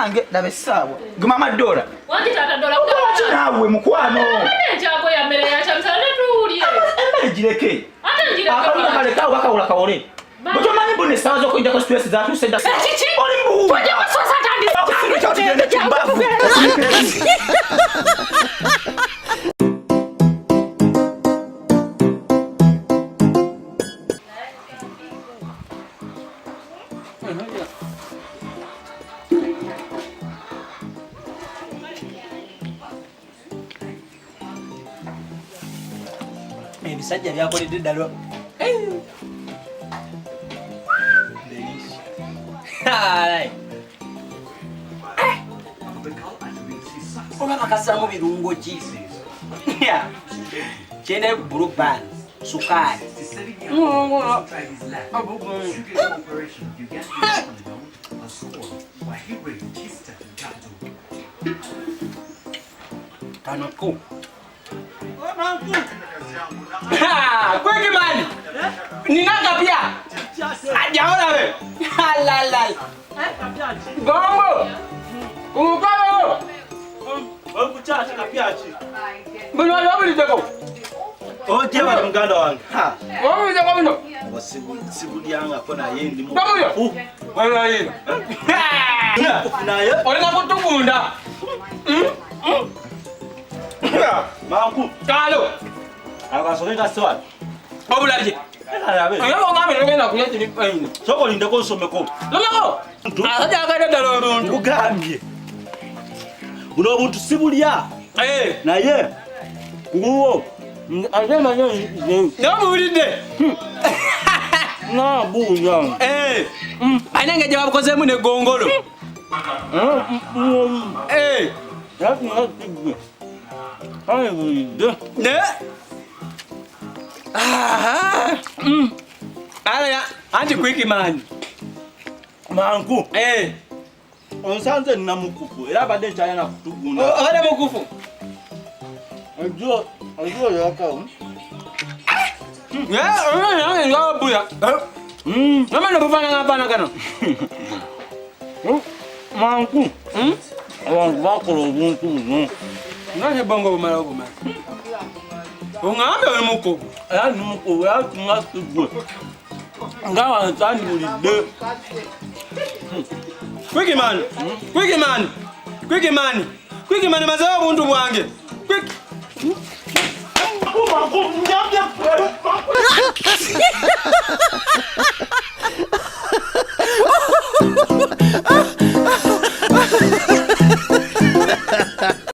nange ndabe sawa guma madola wandi tata dola nawe mukwano njago ya mere ya chamsana tuulie jireke ate jireke akale kawo bakawula kawole Buto mani bone sawa zo kuinda kwa stress za tu senda. Chichi. Olimbu. Tuje masosa tandi. Tuje chimbavu. Bisajja byakoledde ddala. Oba bakasamu birungo ki? Kyene blue band, sukari. Kanako. Kweki mani. Ninaka pia. Ajaona wewe. Halala. Gongo. Umukao. Wakuchacha kapiachi. Mbona wabuli tako? Oje wa mganda wangu. Ha. Wabuli tako bino. Wasibuli yanga kona yendi mu. Kamuyo. Wala yino. Naye. Oleka kutugunda. Mangu. Kalo. Akasoka swali. Wabulaje. Ayo ngame ngena kuyati ni paini. Soko lindeko nsomeko. Lomako. Aja akada dalo muntu. Ngugambye. Buno buntu sibulya. Naye. Nguwo. Azema nyo. Namulide. Na bunya. Anenge je babukozemu ne gongolo. Yapi yapi. Ai bulide. Ne? Ala anti quick man. Mangu. Onsanze nina mukufu. Era bade chaya na kutugunda. Ole mukufu. Ajo yaka. Ya buya. Mama no bufana ngapana kana. Mangu. Abantu bakolo ubuntu. Ngaje bongo bumala bumala. Ungambe ole mukufu. Ya ni mukufu ya tungasugwe. Ngawa ntani bulide. Quick man. Quick man. Quick man. Quick man mazao buntu bwange. Quick. Mangu,